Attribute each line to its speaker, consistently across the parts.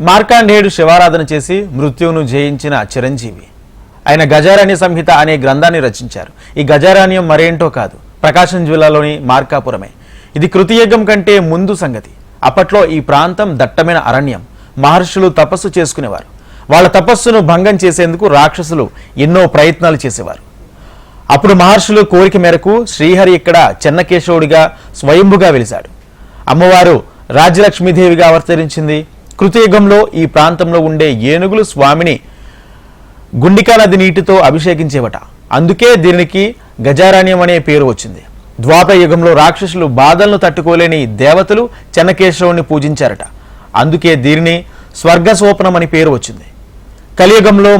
Speaker 1: మార్కాండేయుడు శివారాధన చేసి మృత్యువును జయించిన చిరంజీవి. ఆయన గజారణ్య సంహిత అనే గ్రంథాన్ని రచించారు. ఈ గజారణ్యం మరేంటో కాదు, ప్రకాశం జిల్లాలోని మార్కాపురమే. ఇది కృతయుగం కంటే ముందు సంగతి. అప్పట్లో ఈ ప్రాంతం దట్టమైన అరణ్యం. మహర్షులు తపస్సు చేసుకునేవారు. వాళ్ళ తపస్సును భంగం చేసేందుకు రాక్షసులు ఎన్నో ప్రయత్నాలు చేసేవారు. అప్పుడు మహర్షులు కోరిక మేరకు శ్రీహరి ఇక్కడ చెన్నకేశవుడిగా స్వయంభుగా వెలిశాడు. అమ్మవారు రాజ్యలక్ష్మీదేవిగా అవతరించింది. కృతయుగంలో ఈ ప్రాంతంలో ఉండే ఏనుగులు స్వామిని గుండికా నది నీటితో అభిషేకించేవట. అందుకే దీనికి గజారణ్యం అనే పేరు వచ్చింది. ద్వాపర యుగంలో రాక్షసులు బాధలను తట్టుకోలేని దేవతలు చెన్నకేశవుని పూజించారట. అందుకే దీనిని స్వర్గసోపనం అని పేరు వచ్చింది. కలియుగంలో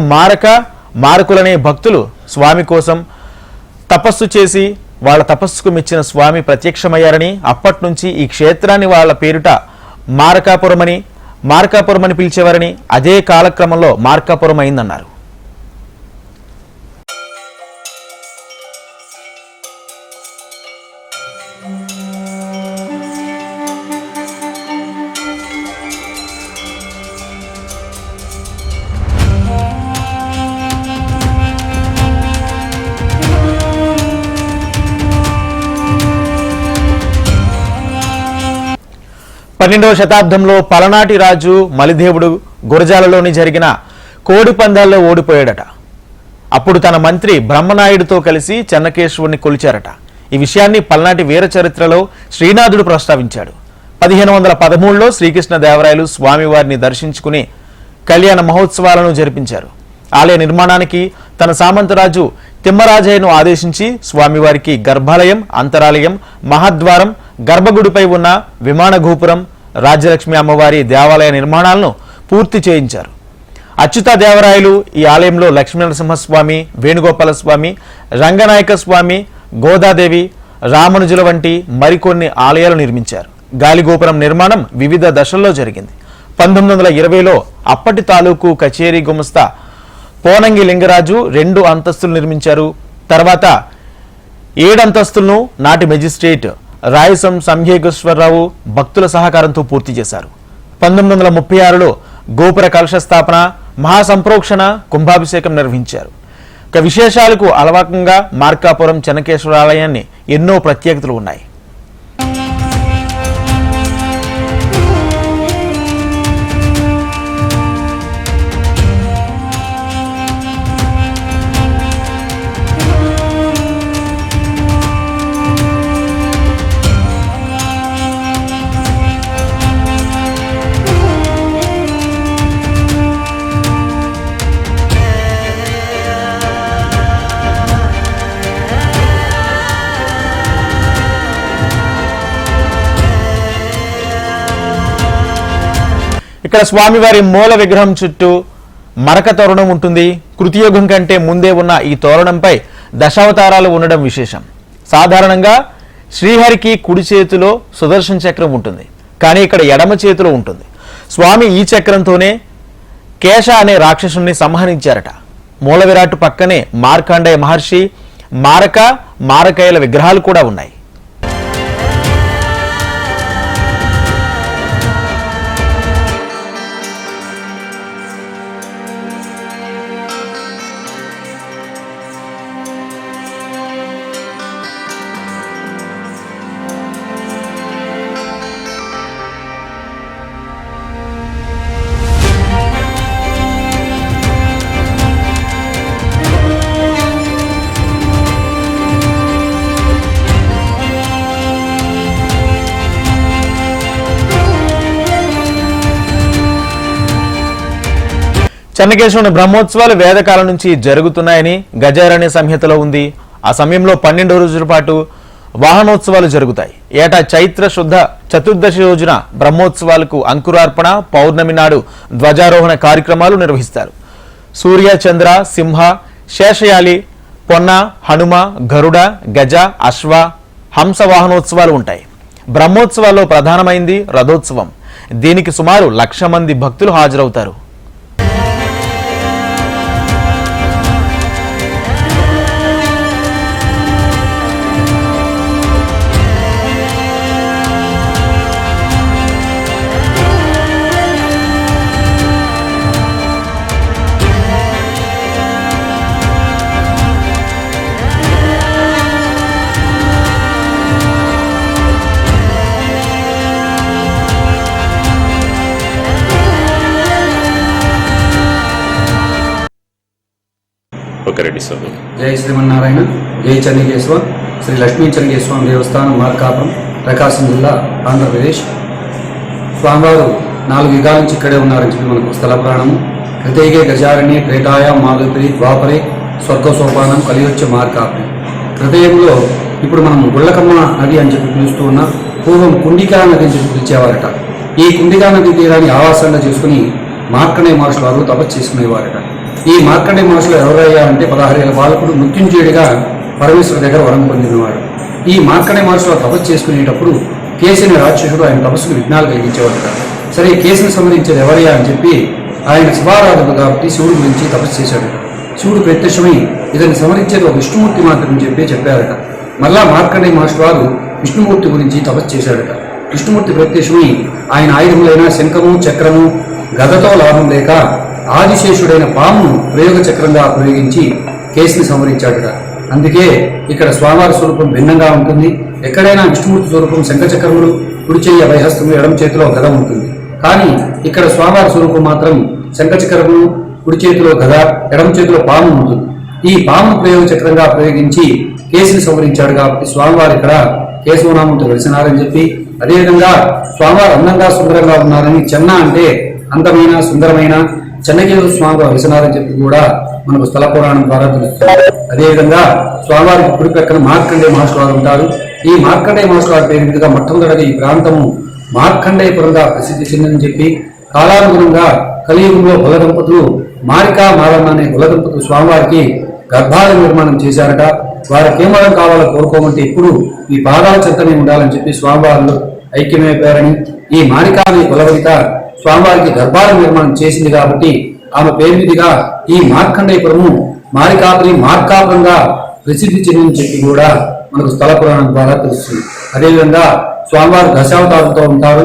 Speaker 1: మారకులనే భక్తులు స్వామి కోసం తపస్సు చేసి వాళ్ళ తపస్సుకు మెచ్చిన స్వామి ప్రత్యక్షమయ్యారని, అప్పటి నుంచి ఈ క్షేత్రాన్ని వాళ్ళ పేరుట మార్కాపురం అని పిలిచేవారని, అదే కాలక్రమంలో మార్కాపురం అయిందన్నారు. పన్నెండవ శతాబ్దంలో పలనాటి రాజు మలిదేవుడు గురజాలలోని జరిగిన కోడి పందాల్లో ఓడిపోయాడట. అప్పుడు తన మంత్రి బ్రహ్మనాయుడితో కలిసి చెన్నకేశవుని కొలిచారట. ఈ విషయాన్ని పల్నాటి వీర చరిత్రలో శ్రీనాథుడు ప్రస్తావించాడు. 1513లో శ్రీకృష్ణదేవరాయలు స్వామివారిని దర్శించుకుని కళ్యాణ మహోత్సవాలను జరిపించారు. ఆలయ నిర్మాణానికి తన సామంతరాజు తిమ్మరాజయ్యను ఆదేశించి స్వామివారికి గర్భాలయం, అంతరాలయం, మహాద్వారం, గర్భగుడిపై ఉన్న విమాన గోపురం, రాజ్యలక్ష్మి అమ్మవారి దేవాలయ నిర్మాణాలను పూర్తి చేయించారు. అచ్యుతదేవరాయలు ఈ ఆలయంలో లక్ష్మీనరసింహస్వామి, వేణుగోపాలస్వామి, రంగనాయక స్వామి, గోదాదేవి, రామనుజుల వంటి మరికొన్ని ఆలయాలు నిర్మించారు. గాలిగోపురం నిర్మాణం వివిధ దశల్లో జరిగింది. 1920లో అప్పటి తాలూకు కచేరీ గుమస్తా పోనంగి లింగరాజు 2 అంతస్తులు నిర్మించారు. తర్వాత 7 అంతస్తులను నాటి మెజిస్ట్రేట్ రాయసం సంఘేశ్వరరావు భక్తుల సహకారంతో పూర్తి చేశారు. 1936లో గోపుర కలశ స్థాపన, మహాసంప్రోక్షణ, కుంభాభిషేకం నిర్వహించారు. ఇక విశేషాలకు అలవాకంగా మార్కాపురం చెన్నకేశ్వర ఆలయాన్ని ఎన్నో ప్రత్యేకతలు ఉన్నాయి. ఇక్కడ స్వామివారి మూల విగ్రహం చుట్టూ మరక తోరణం ఉంటుంది. కృతయుగం కంటే ముందే ఉన్న ఈ తోరణంపై దశావతారాలు ఉండడం విశేషం. సాధారణంగా శ్రీహరికి కుడి చేతిలో సుదర్శన చక్రం ఉంటుంది, కానీ ఇక్కడ ఎడమ చేతిలో ఉంటుంది. స్వామి ఈ చక్రంతోనే కేశ అనే రాక్షసుని సంహరించారట. మూల విరాట్ పక్కనే మార్కాండేయ మహర్షి, మారకాయల విగ్రహాలు కూడా ఉన్నాయి. చెన్నకేశవుని బ్రహ్మోత్సవాలు వేదకాలం నుంచి జరుగుతున్నాయని గజారణ్య సంహితలో ఉంది. ఆ సమయంలో 12 రోజుల పాటు వాహనోత్సవాలు జరుగుతాయి. ఏటా చైత్ర శుద్ధ చతుర్దశి రోజున బ్రహ్మోత్సవాలకు అంకురార్పణ, పౌర్ణమి నాడు ధ్వజారోహణ కార్యక్రమాలు నిర్వహిస్తారు. సూర్య, చంద్ర, సింహ, శేషయాలి, పొన్న, హనుమ, గరుడ, గజ, అశ్వ, హంస వాహనోత్సవాలు ఉంటాయి. బ్రహ్మోత్సవాల్లో ప్రధానమైంది రథోత్సవం. దీనికి సుమారు 1,00,000 మంది భక్తులు హాజరవుతారు.
Speaker 2: ఒకరెడ్డి స్వామి.
Speaker 3: జై శ్రీమన్నారాయణ, జై చెన్నకేశ్వర, శ్రీ లక్ష్మీ చెన్నకేశ్వర దేవస్థానం, మార్కాపురం, ప్రకాశం జిల్లా, ఆంధ్రప్రదేశ్. స్వామివారు 4 యుగాల నుంచి ఇక్కడే ఉన్నారని చెప్పి మనకు స్థల పురాణము. కృతయుగే గజారణ్యే త్రేతాయ మాధుపరి ద్వాపరే స్వర్గ సోపానం కలియొచ్చే మార్కాపురం. కృతయుగంలో ఇప్పుడు మనం గుళ్ళకమ్మ నది అని చెప్పి పిలుస్తూ ఉన్న పూర్వం కుండికా నది అని చెప్పి పిలిచేవారట. ఈ కుండికా నది తీరాన్ని ఆవాసంగా చేసుకుని మార్కండేయ మహర్షులు వారు తపస్సు చేసుకునేవారట. ఈ మార్కండేయ మహర్షులు ఎవరయ్యా అంటే 16 ఏళ్ల బాలకుడు మృత్యుంజయుడిగా పరమేశ్వరు దగ్గర వరం పొందినవాడు. ఈ మార్కండేయ మహర్షులు తపస్సు చేసుకునేటప్పుడు కేసు అనే రాక్షసుడు ఆయన తపస్సుకు విఘ్నాలు కలిగించేవారట. సరే, కేసును సంహరించేది ఎవరయ్యా అని చెప్పి ఆయన శివారాధకుడు కాబట్టి శివుడి గురించి తపస్సు చేశాడు. శివుడు ప్రత్యక్షమై ఇతన్ని సంహరించేది ఒక విష్ణుమూర్తి మాత్రం చెప్పారట. మళ్ళా మార్కండేయ మహర్షులు వారు విష్ణుమూర్తి గురించి తపస్సు చేశాడట. విష్ణుమూర్తి ప్రత్యక్షమై ఆయన ఆయుధములైన శంఖము, చక్రము, గదతో లాభం లేక ఆదిశేషుడైన పామును ప్రయోగ చక్రంగా ప్రయోగించి కేసుని సంహరించాడట. అందుకే ఇక్కడ స్వామివారి స్వరూపం భిన్నంగా ఉంటుంది. ఎక్కడైనా విష్ణుమూర్తి స్వరూపం శంఖచక్రములు, కుడి చెయ్యి అభయహస్తము, ఎడమ చేతిలో గద ఉంటుంది. కానీ ఇక్కడ స్వామివారి స్వరూపం మాత్రం శంఖచక్రములు, కుడి చేతిలో గద, ఎడమ చేతిలో పాము ఉంటుంది. ఈ పామును ప్రయోగ చక్రంగా ప్రయోగించి కేసుని సంహరించాడు కాబట్టి స్వామివారు ఇక్కడ కేశవనామంతో వెలిసినారని చెప్పి, అదేవిధంగా స్వామివారు అందంగా సుందరంగా ఉన్నారని, చెన్న అంటే అందమైన సుందరమైన చెన్నకేశ్వర స్వామిగా వెలిసినారని చెప్పి కూడా మనకు స్థల పురాణం ద్వారా తెలుస్తుంది. అదేవిధంగా స్వామివారికి కుడి ప్రక్కన మార్కండేయ మహర్షులు వారు ఉంటారు. ఈ మార్కండేయ మహర్షుల వారి పేరు మీదుగా మొట్టమొదటిగా ఈ ప్రాంతము మార్కండేయపురంగా ప్రసిద్ధి చెందిందని చెప్పి, కాలానుగుణంగా కలియుగంలో కుల దంపతులు మారికా మారన్న అనే కుల దంపతులు స్వామివారికి గర్భాలయ నిర్మాణం చేశారట. వారికి ఏమడం కావాలో కోరుకోమంటే ఇప్పుడు ఈ పాదాల చెంతనే ఉండాలని చెప్పి స్వామివారు ఐక్యమైపోయారని, ఈ మారికా అనే కులవనిత స్వామివారికి గర్భాలయ నిర్మాణం చేసింది కాబట్టి ఆమె పేరు మీదుగా ఈ మార్కండేయపురము మార్కాపురంగా ప్రసిద్ధి చెందిందని చెప్పి కూడా మనకు స్థల పురాణం ద్వారా తెలుస్తుంది. అదేవిధంగా స్వామివారు దశావతారంతో ఉంటారు.